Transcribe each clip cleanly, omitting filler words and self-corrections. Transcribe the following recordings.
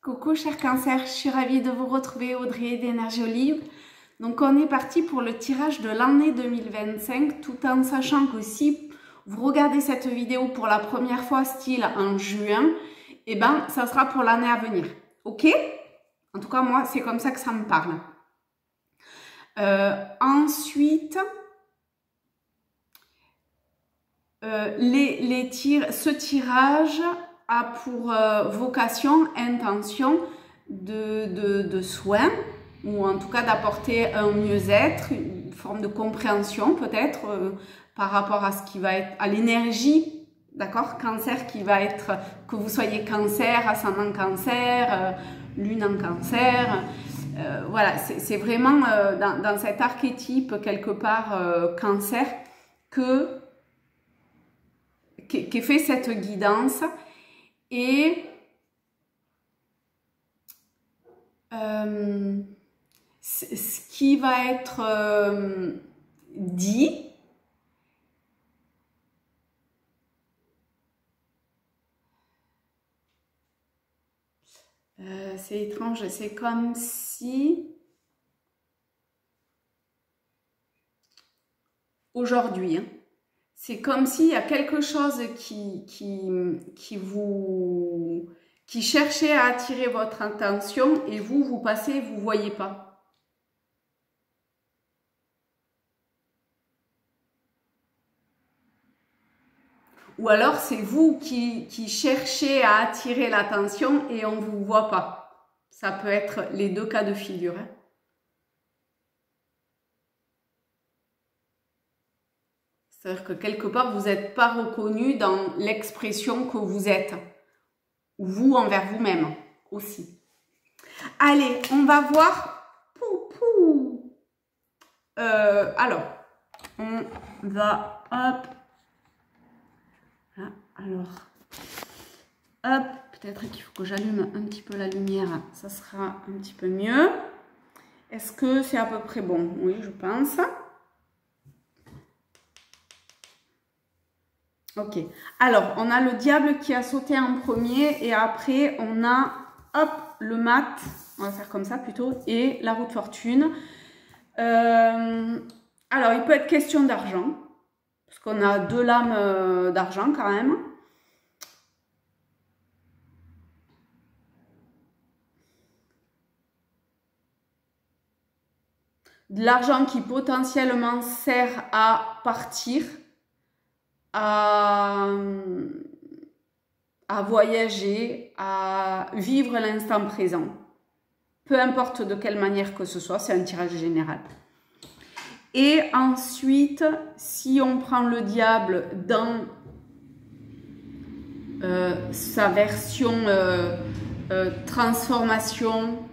Coucou cher cancer, je suis ravie de vous retrouver, Audrey d'Énergie Olive. Donc on est parti pour le tirage de l'année 2025, tout en sachant que si vous regardez cette vidéo pour la première fois, style en juin, et ben ça sera pour l'année à venir, ok? En tout cas moi c'est comme ça que ça me parle. Ensuite, ce tirage a pour vocation, intention de soin, ou en tout cas d'apporter un mieux-être, une forme de compréhension peut-être par rapport à ce qui va être, à l'énergie, d'accord, cancer qui va être, que vous soyez cancer, ascendant cancer, lune en cancer, voilà, c'est vraiment dans cet archétype quelque part cancer qu'est fait cette guidance. Et ce qui va être dit, c'est étrange, c'est comme si aujourd'hui, hein, c'est comme s'il y a quelque chose qui cherchait à attirer votre attention et vous passez, vous ne voyez pas. Ou alors c'est vous qui cherchez à attirer l'attention et on ne vous voit pas. Ça peut être les deux cas de figure, hein. C'est-à-dire que quelque part, vous n'êtes pas reconnu dans l'expression que vous êtes. Ou vous envers vous-même aussi. Allez, on va voir. Alors, on va, hop. Alors, hop. Peut-être qu'il faut que j'allume un petit peu la lumière. Ça sera un petit peu mieux. Est-ce que c'est à peu près bon? Oui, je pense. Ok, alors on a le diable qui a sauté en premier et après on a, hop, le mat, on va faire comme ça plutôt, et la roue de fortune. Alors il peut être question d'argent, parce qu'on a deux lames d'argent quand même. De l'argent qui potentiellement sert à partir, à voyager, à vivre l'instant présent. Peu importe de quelle manière que ce soit, c'est un tirage général. Et ensuite, si on prend le diable dans sa version transformation,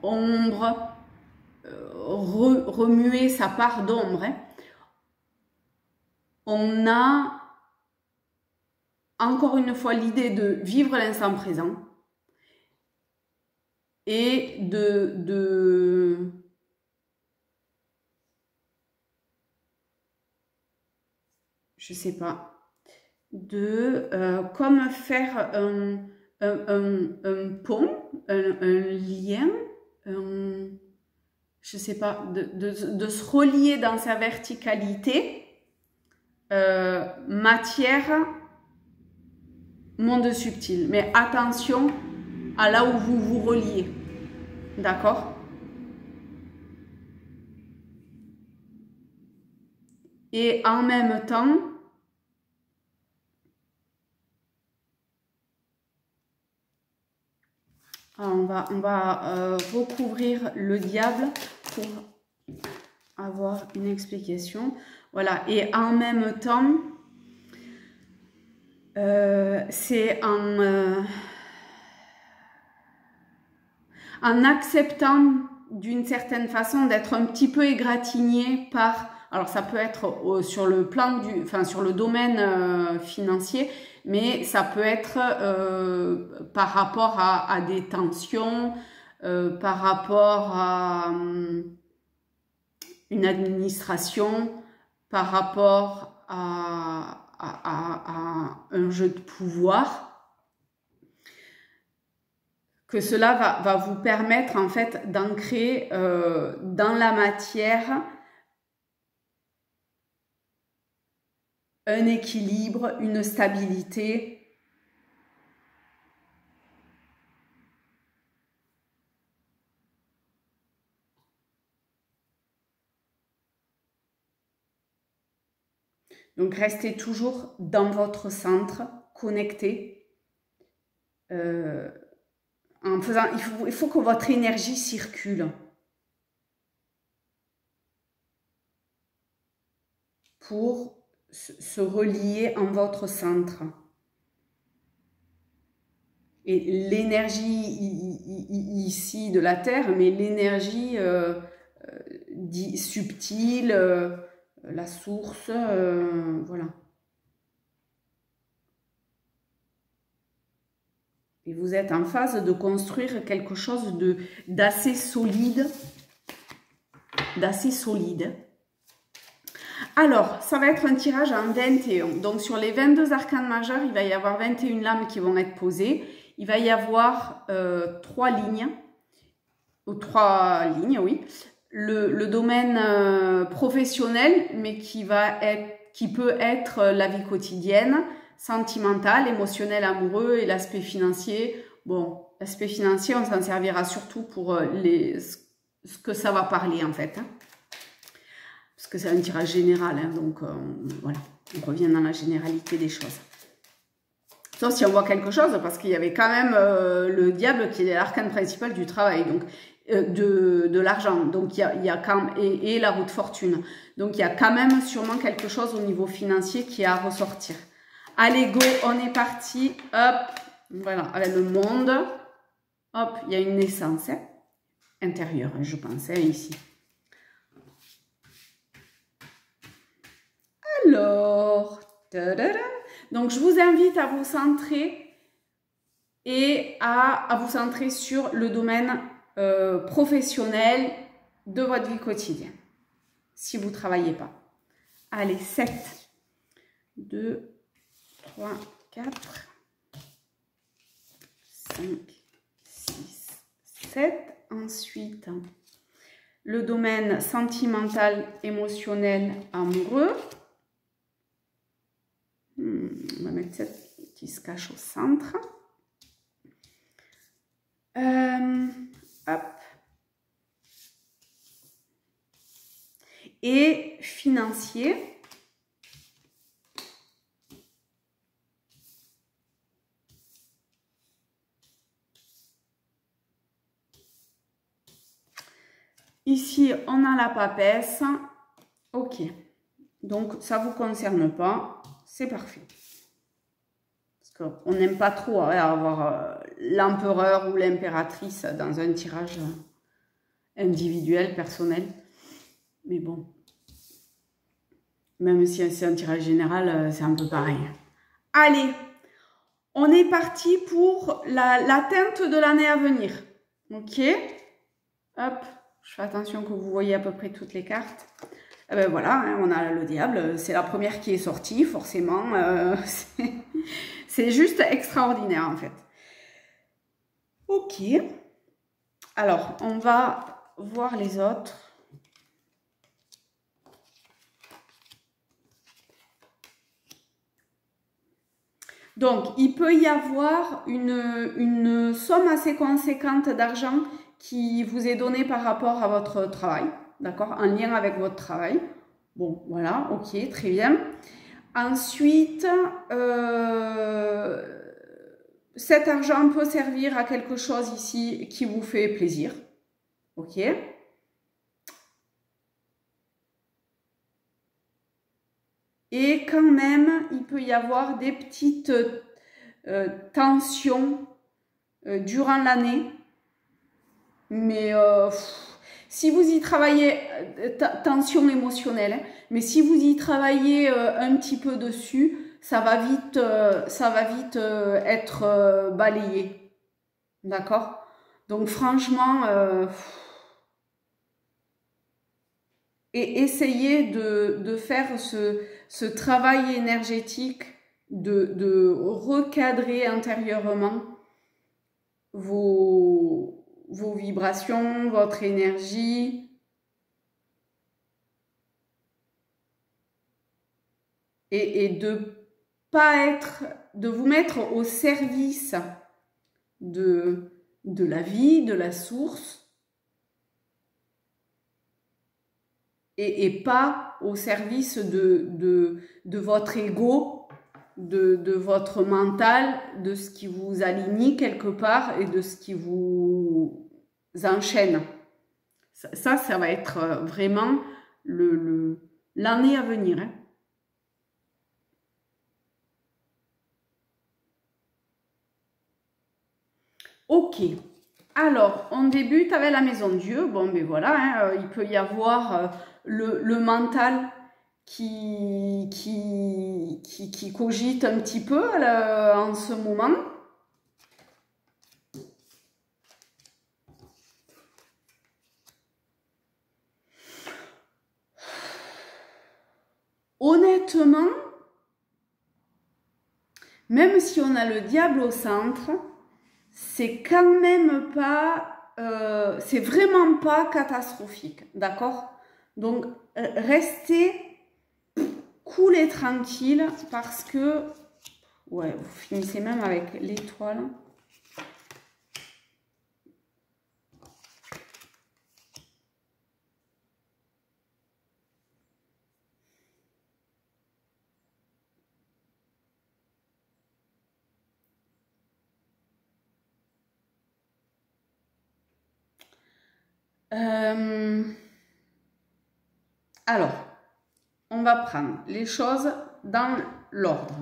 ombre, remuer sa part d'ombre, hein, on a encore une fois l'idée de vivre l'instant présent et je sais pas, comme faire un pont, un lien, je sais pas, de se relier dans sa verticalité, matière, monde subtil. Mais attention à là où vous vous reliez, d'accord? Et en même temps, on va recouvrir le diable pour avoir une explication. Voilà, et en même temps, c'est en acceptant d'une certaine façon d'être un petit peu égratigné par, alors ça peut être sur le plan sur le domaine financier, mais ça peut être par rapport à des tensions, par rapport à une administration, par rapport à un jeu de pouvoir, que cela va vous permettre en fait d'ancrer dans la matière un équilibre, une stabilité. Donc, restez toujours dans votre centre, connecté. En faisant, il faut que votre énergie circule pour se relier en votre centre. Et l'énergie ici de la Terre, mais l'énergie subtile, la source, voilà. Et vous êtes en phase de construire quelque chose d'assez solide. Alors, ça va être un tirage en 21. Donc, sur les 22 arcanes majeurs, il va y avoir 21 lames qui vont être posées. Il va y avoir 3 lignes. Ou 3 lignes, oui. Le domaine professionnel, mais qui peut être la vie quotidienne, sentimentale, émotionnelle, amoureux et l'aspect financier. Bon, l'aspect financier, on s'en servira surtout pour ce que ça va parler en fait. Hein. Parce que c'est un tirage général, hein, donc voilà, on revient dans la généralité des choses. Sauf si on voit quelque chose, parce qu'il y avait quand même le diable qui est l'arcane principal du travail, donc de l'argent, donc il y a quand même, et la roue de fortune. Donc il y a quand même sûrement quelque chose au niveau financier qui est à ressortir. Allez, go, on est parti, hop, voilà, avec le monde, hop, il y a une naissance hein, intérieure, je pensais ici. Alors, donc je vous invite à vous centrer et à vous centrer sur le domaine professionnel de votre vie quotidienne, si vous ne travaillez pas. Allez, 7, 2, 3, 4, 5, 6, 7. Ensuite, le domaine sentimental, émotionnel, amoureux. On va mettre cette qui se cache au centre. Hop. Et financier. Ici, on a la papesse. Ok. Donc, ça ne vous concerne pas. C'est parfait. Parce qu'on n'aime pas trop avoir l'empereur ou l'impératrice dans un tirage individuel, personnel. Mais bon. Même si c'est un tirage général, c'est un peu pareil. Allez, on est parti pour la teinte de l'année à venir. Ok. Hop. Je fais attention que vous voyez à peu près toutes les cartes. Eh ben voilà, hein, on a le diable. C'est la première qui est sortie, forcément. C'est juste extraordinaire, en fait. Ok. Alors, on va voir les autres. Donc, il peut y avoir une somme assez conséquente d'argent qui vous est donnée par rapport à votre travail, d'accord, en lien avec votre travail. Bon, voilà, ok, très bien. Ensuite, cet argent peut servir à quelque chose ici qui vous fait plaisir, ok. Et quand même, il peut y avoir des petites tensions durant l'année. Mais si vous y travaillez, tension émotionnelle, hein, mais si vous y travaillez un petit peu dessus, ça va vite être balayé. D'accord? Donc franchement, et essayez de faire ce travail énergétique, de recadrer intérieurement vos vibrations, votre énergie. Et de vous mettre au service de la vie, de la source, et pas au service de votre ego, de votre mental, de ce qui vous aligne quelque part et de ce qui vous enchaîne. Ça va être vraiment l'année à venir, hein. Ok, alors on débute avec la maison Dieu. Bon, ben voilà, hein, il peut y avoir le mental qui cogite un petit peu en ce moment. Honnêtement, même si on a le diable au centre, c'est quand même pas, c'est vraiment pas catastrophique, d'accord? Donc, restez cool et tranquille parce que, ouais, vous finissez même avec l'étoile. Alors, on va prendre les choses dans l'ordre.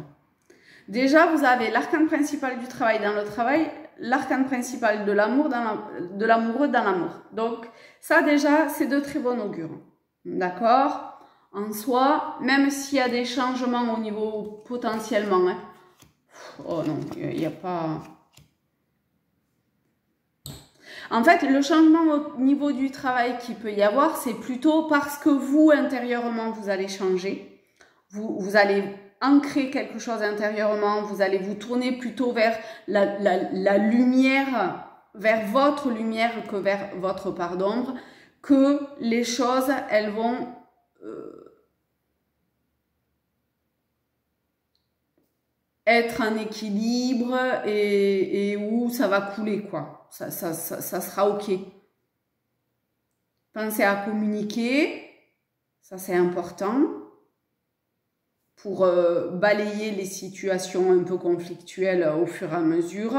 Déjà, vous avez l'arcane principal du travail dans le travail, l'arcane principal de l'amour de l'amoureux dans l'amour. Donc, ça déjà, c'est de très bon augure. D'accord? En soi, même s'il y a des changements au niveau potentiellement, hein. Oh non, il n'y a pas... En fait, le changement au niveau du travail qu'il peut y avoir, c'est plutôt parce que vous, intérieurement, vous allez changer. Vous allez ancrer quelque chose intérieurement, vous allez vous tourner plutôt vers la lumière, vers votre lumière que vers votre part d'ombre, que les choses, elles vont... être en équilibre et où ça va couler, quoi. Ça sera OK. Pensez à communiquer, ça c'est important, pour balayer les situations un peu conflictuelles au fur et à mesure.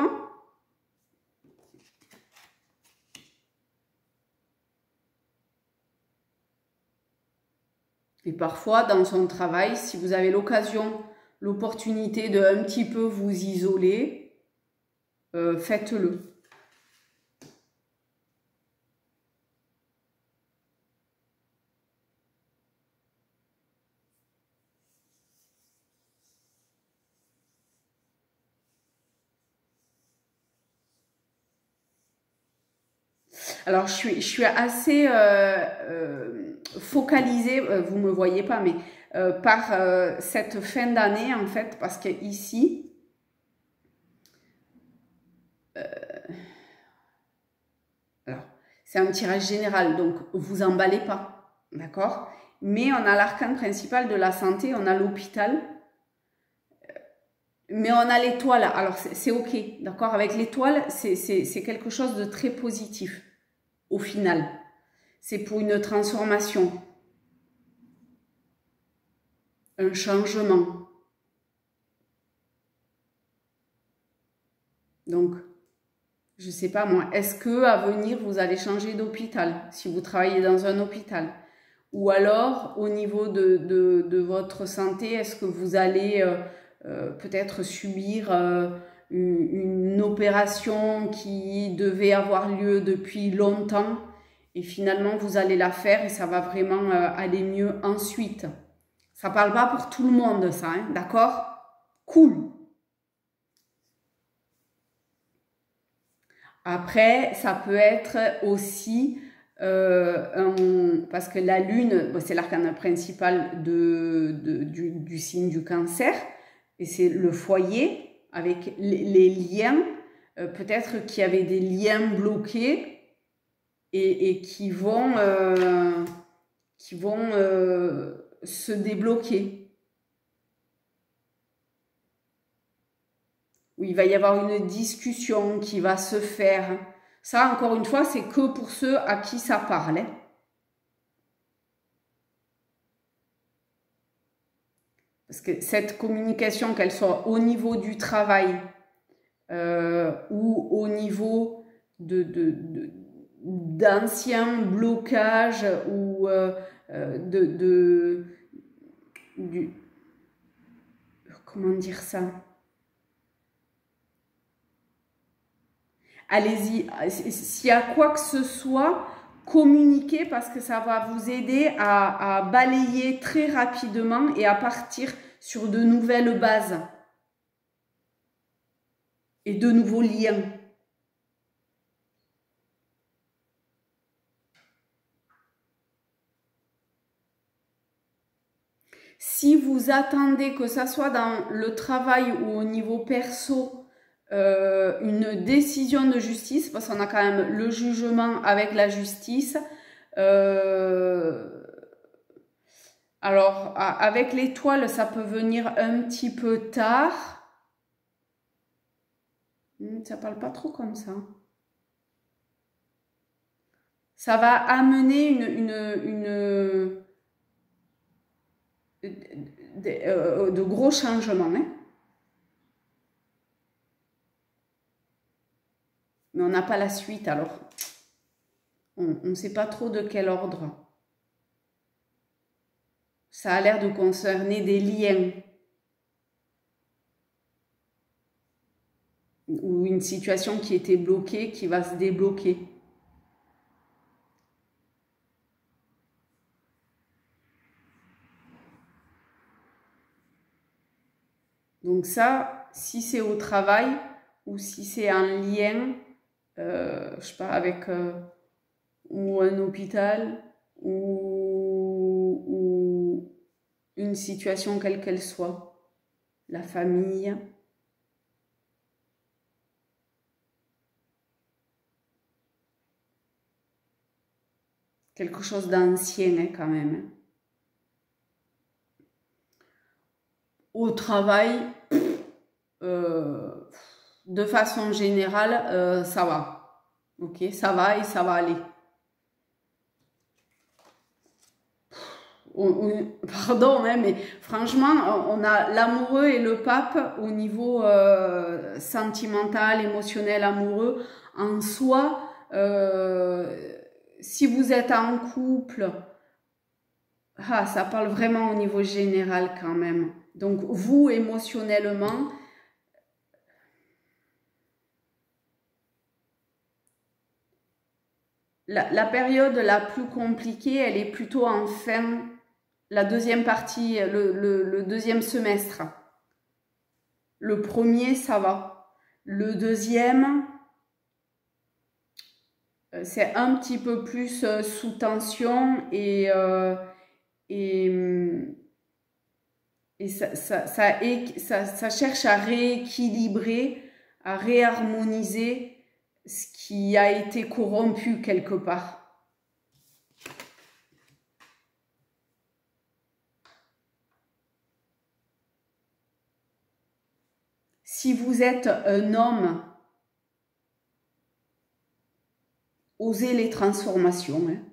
Et parfois, dans son travail, si vous avez l'occasion, l'opportunité de un petit peu vous isoler, faites-le. Alors, je suis assez focalisée, vous ne me voyez pas, mais par cette fin d'année, en fait, parce que ici, alors, c'est un tirage général, donc vous emballez pas, d'accord? Mais on a l'arcane principal de la santé, on a l'hôpital, mais on a l'étoile, alors c'est OK, d'accord? Avec l'étoile, c'est quelque chose de très positif, au final. C'est pour une transformation, un changement. Donc, je ne sais pas moi, est-ce que à venir, vous allez changer d'hôpital, si vous travaillez dans un hôpital? Ou alors, au niveau de votre santé, est-ce que vous allez peut-être subir une opération qui devait avoir lieu depuis longtemps et finalement, vous allez la faire et ça va vraiment aller mieux ensuite. Ça ne parle pas pour tout le monde, ça, hein, d'accord? Cool. Après, ça peut être aussi, parce que la lune, c'est l'arcane principal du signe du cancer, et c'est le foyer avec les liens peut-être qu'il y avait des liens bloqués et qui vont se débloquer. Où il va y avoir une discussion qui va se faire. Ça, encore une fois, c'est que pour ceux à qui ça parle. Hein. Parce que cette communication, qu'elle soit au niveau du travail ou au niveau d'anciens blocages ou comment dire ça? Allez-y, s'il y a quoi que ce soit, communiquez parce que ça va vous aider à balayer très rapidement et à partir sur de nouvelles bases et de nouveaux liens. Si vous attendez que ça soit dans le travail ou au niveau perso, une décision de justice, parce qu'on a quand même le jugement avec la justice. Alors, avec l'étoile, ça peut venir un petit peu tard. Ça parle pas trop comme ça. Ça va amener de gros changements. Hein. Mais on n'a pas la suite, alors on ne sait pas trop de quel ordre. Ça a l'air de concerner des liens ou une situation qui était bloquée, qui va se débloquer. Donc ça, si c'est au travail ou si c'est un lien, je sais pas, avec ou un hôpital ou une situation quelle qu'elle soit, la famille. Quelque chose d'ancien hein, quand même. Au travail, de façon générale, ça va. Ok, ça va et ça va aller. Pardon, hein, mais franchement, on a l'amoureux et le pape au niveau sentimental, émotionnel, amoureux. En soi, si vous êtes en couple, ça parle vraiment au niveau général quand même. Donc, vous, émotionnellement, la période la plus compliquée, elle est plutôt en fin, la deuxième partie, le deuxième semestre. Le premier, ça va. Le deuxième, c'est un petit peu plus sous tension et ça cherche à rééquilibrer, à réharmoniser ce qui a été corrompu quelque part. Si vous êtes un homme, osez les transformations. Hein.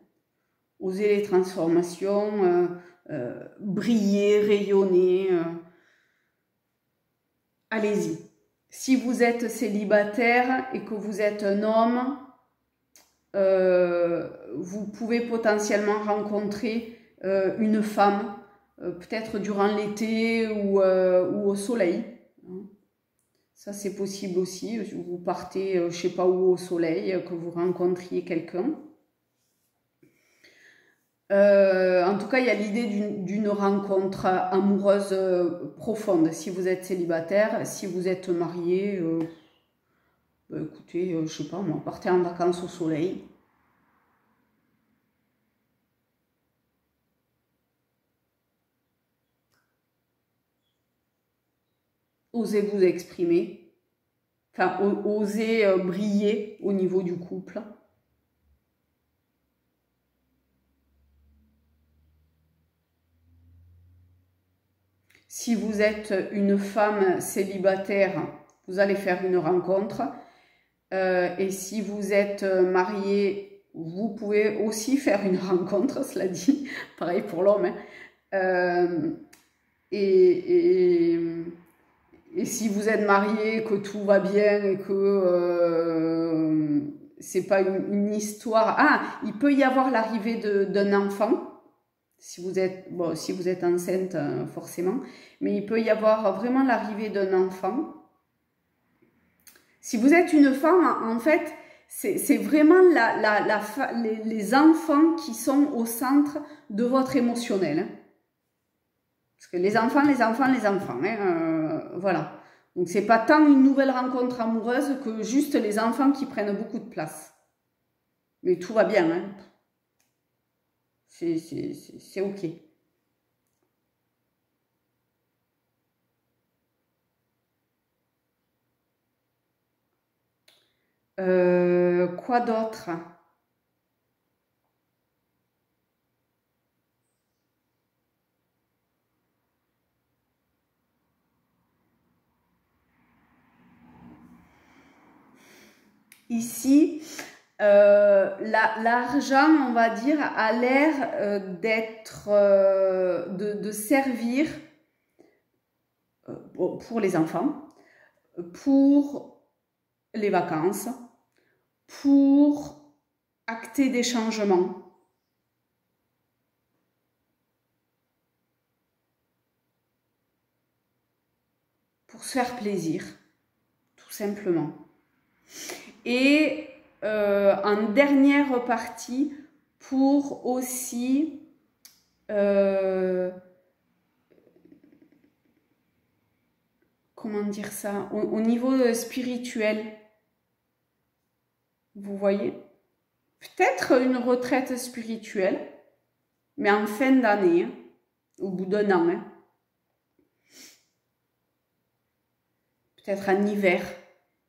Osez les transformations, briller, rayonner. Allez-y. Si vous êtes célibataire et que vous êtes un homme, vous pouvez potentiellement rencontrer une femme, peut-être durant l'été ou au soleil. Ça, c'est possible aussi. Vous partez, je ne sais pas où, au soleil, que vous rencontriez quelqu'un. En tout cas, il y a l'idée d'une rencontre amoureuse profonde. Si vous êtes célibataire, si vous êtes marié, écoutez, je sais pas moi, partez en vacances au soleil. Osez vous exprimer. enfin, oser briller au niveau du couple. Si vous êtes une femme célibataire, vous allez faire une rencontre. Et si vous êtes marié, vous pouvez aussi faire une rencontre, cela dit. Pareil pour l'homme. Hein. Et si vous êtes marié, que tout va bien et que c'est pas une histoire... Ah, il peut y avoir l'arrivée d'un enfant. Si vous êtes, bon, si vous êtes enceinte, forcément. Mais il peut y avoir vraiment l'arrivée d'un enfant. Si vous êtes une femme, en fait, c'est vraiment les enfants qui sont au centre de votre émotionnel. Hein. Parce que les enfants, hein, voilà. Donc, c'est pas tant une nouvelle rencontre amoureuse que juste les enfants qui prennent beaucoup de place. Mais tout va bien, hein. C'est OK. Quoi d'autre? Ici, l'argent, on va dire, a l'air d'être, de servir pour les enfants, pour les vacances, pour acter des changements. Pour se faire plaisir, tout simplement. Et en dernière partie, pour aussi comment dire ça, au niveau spirituel, vous voyez, peut-être une retraite spirituelle, mais en fin d'année, hein, au bout d'un an, hein. Peut-être en hiver,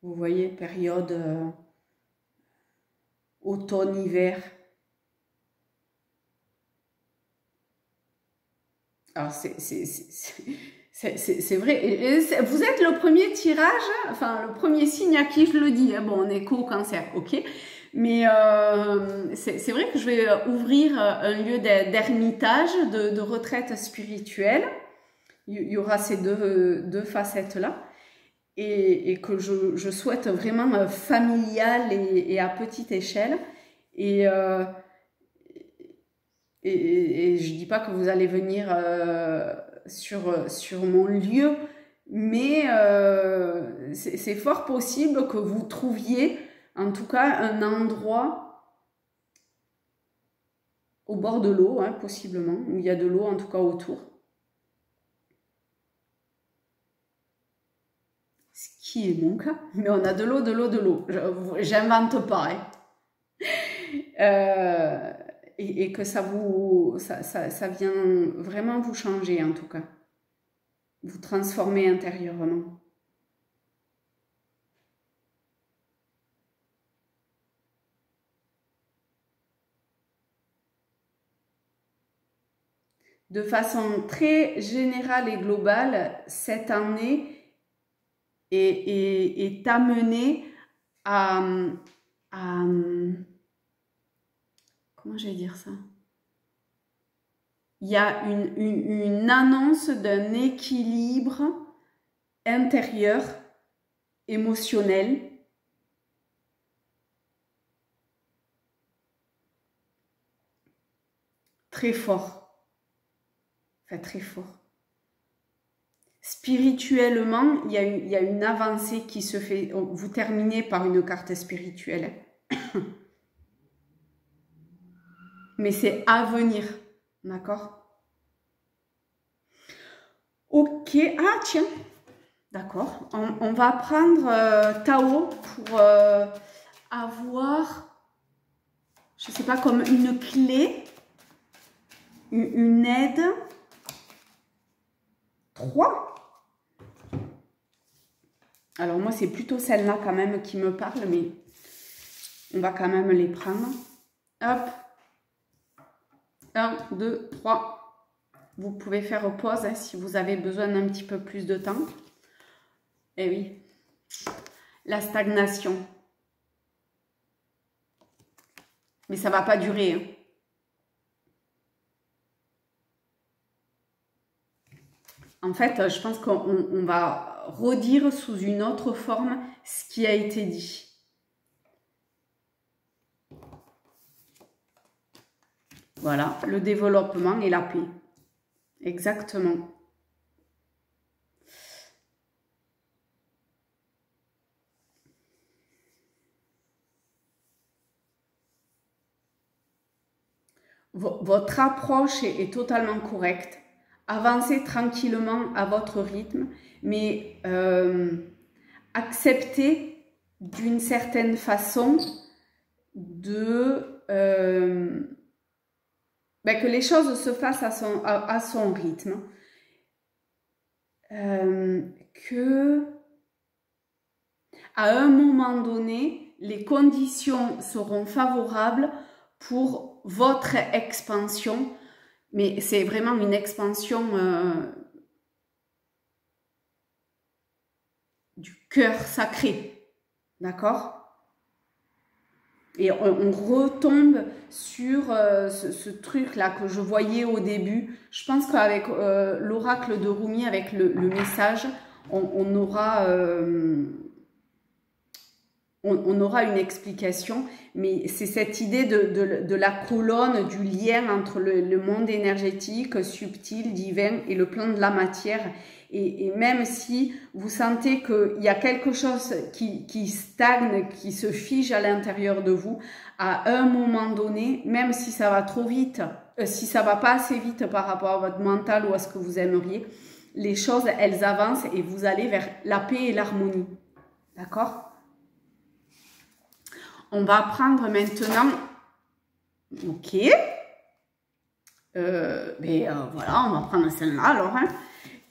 vous voyez, période automne-hiver. Alors, c'est vrai. Et vous êtes le premier tirage, enfin, le premier signe à qui je le dis. Hein. Bon, on est co-cancer, ok. Mais c'est vrai que je vais ouvrir un lieu d'ermitage, de retraite spirituelle. Il y aura ces deux facettes-là. Et que je souhaite vraiment familial et à petite échelle. Et je dis pas que vous allez venir sur mon lieu, mais c'est fort possible que vous trouviez en tout cas un endroit au bord de l'eau, hein, possiblement, où il y a de l'eau en tout cas autour. Ce qui est mon cas, mais on a de l'eau, de l'eau, de l'eau. J'invente pas. Hein. Et que ça vient vraiment vous changer en tout cas. Vous transformer intérieurement. De façon très générale et globale, cette année est amenée à comment je vais dire ça? Il y a une annonce d'un équilibre intérieur, émotionnel, très fort. Enfin, très fort. Spirituellement, il y a une avancée qui se fait. Vous terminez par une carte spirituelle. Mais c'est à venir. D'accord? Ok. Ah, tiens. D'accord. On va prendre Tao pour avoir, je ne sais pas, comme une clé, une aide. 3. Alors moi, c'est plutôt celle-là quand même qui me parle, mais on va quand même les prendre. Hop. 1, 2, 3. Vous pouvez faire pause hein, si vous avez besoin d'un petit peu plus de temps. Eh oui. La stagnation. Mais ça ne va pas durer. Hein. En fait, je pense qu'on va redire sous une autre forme ce qui a été dit. Voilà, le développement et la paix. Exactement. Votre approche est totalement correcte. Avancez tranquillement à votre rythme, mais acceptez d'une certaine façon de que les choses se fassent à son rythme, que à un moment donné, les conditions seront favorables pour votre expansion, mais c'est vraiment une expansion du cœur sacré, d'accord? Et on retombe sur ce truc-là que je voyais au début. Je pense qu'avec l'oracle de Rumi, avec le message, on aura une explication. Mais c'est cette idée de la colonne, du lien entre le monde énergétique, subtil, divin et le plan de la matière. Et même si vous sentez qu'il y a quelque chose qui stagne, qui se fige à l'intérieur de vous, à un moment donné, même si ça va trop vite, si ça va pas assez vite par rapport à votre mental ou à ce que vous aimeriez, les choses, elles avancent et vous allez vers la paix et l'harmonie. D'accord? On va prendre maintenant... Ok. Voilà, on va prendre celle-là alors. Hein,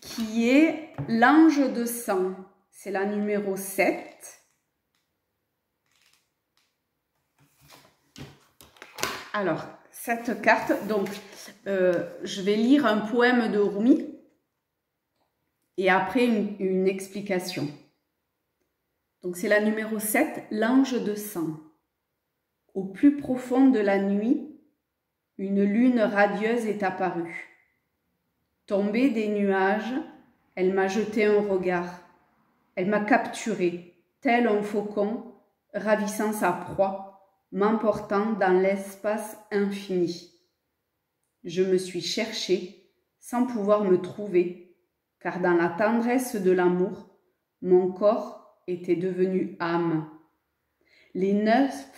qui est l'ange de sang. C'est la numéro 7. Alors, cette carte, donc, je vais lire un poème de Rumi et après une explication. Donc, c'est la numéro 7, l'ange de sang. Au plus profond de la nuit, une lune radieuse est apparue. Tombée des nuages, elle m'a jeté un regard. Elle m'a capturé, tel un faucon, ravissant sa proie, m'emportant dans l'espace infini. Je me suis cherchée, sans pouvoir me trouver, car dans la tendresse de l'amour, mon corps était devenu âme. Les neuf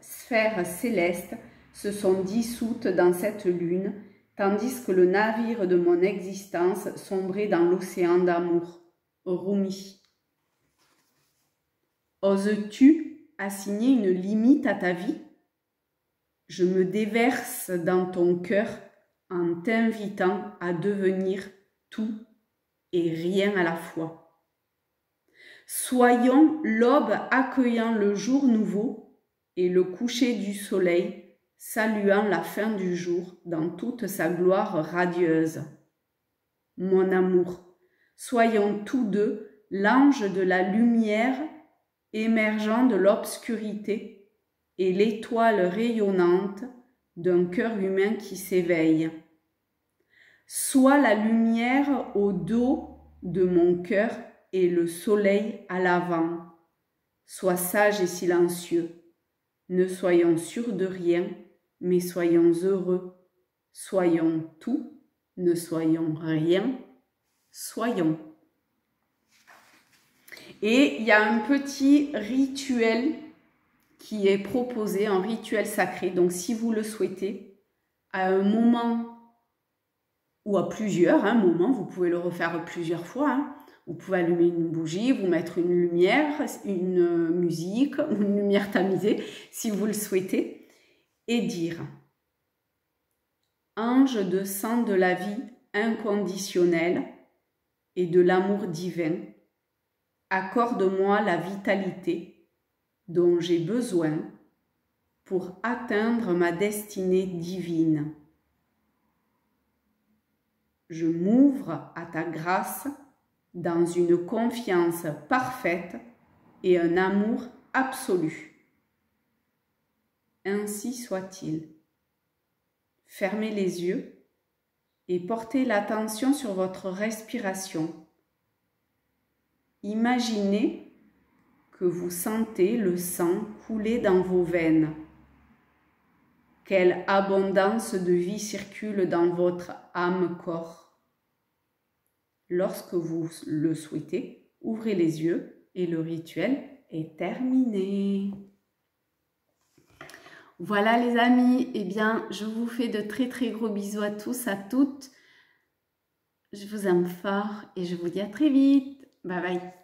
sphères célestes se sont dissoutes dans cette lune, tandis que le navire de mon existence sombrait dans l'océan d'amour. Rumi. Oses-tu assigner une limite à ta vie? Je me déverse dans ton cœur en t'invitant à devenir tout et rien à la fois. Soyons l'aube accueillant le jour nouveau et le coucher du soleil saluant la fin du jour dans toute sa gloire radieuse. Mon amour, soyons tous deux l'ange de la lumière émergeant de l'obscurité et l'étoile rayonnante d'un cœur humain qui s'éveille. Sois la lumière au dos de mon cœur et le soleil à l'avant. Sois sage et silencieux. Ne soyons sûrs de rien, mais soyons heureux. Soyons tout, ne soyons rien, soyons. Et il y a un petit rituel qui est proposé, un rituel sacré. Donc, si vous le souhaitez, à un moment ou à plusieurs moments, vous pouvez le refaire plusieurs fois. Hein. Vous pouvez allumer une bougie, vous mettre une lumière, une musique, une lumière tamisée, si vous le souhaitez, et dire « Ange de sang de la vie inconditionnelle et de l'amour divin, accorde-moi la vitalité dont j'ai besoin pour atteindre ma destinée divine. Je m'ouvre à ta grâce dans une confiance parfaite et un amour absolu. Ainsi soit-il. Fermez les yeux et portez l'attention sur votre respiration. Imaginez que vous sentez le sang couler dans vos veines. Quelle abondance de vie circule dans votre âme-corps. Lorsque vous le souhaitez, ouvrez les yeux et le rituel est terminé. Voilà les amis, eh bien je vous fais de très gros bisous à tous, à toutes. Je vous aime fort et je vous dis à très vite. Bye bye.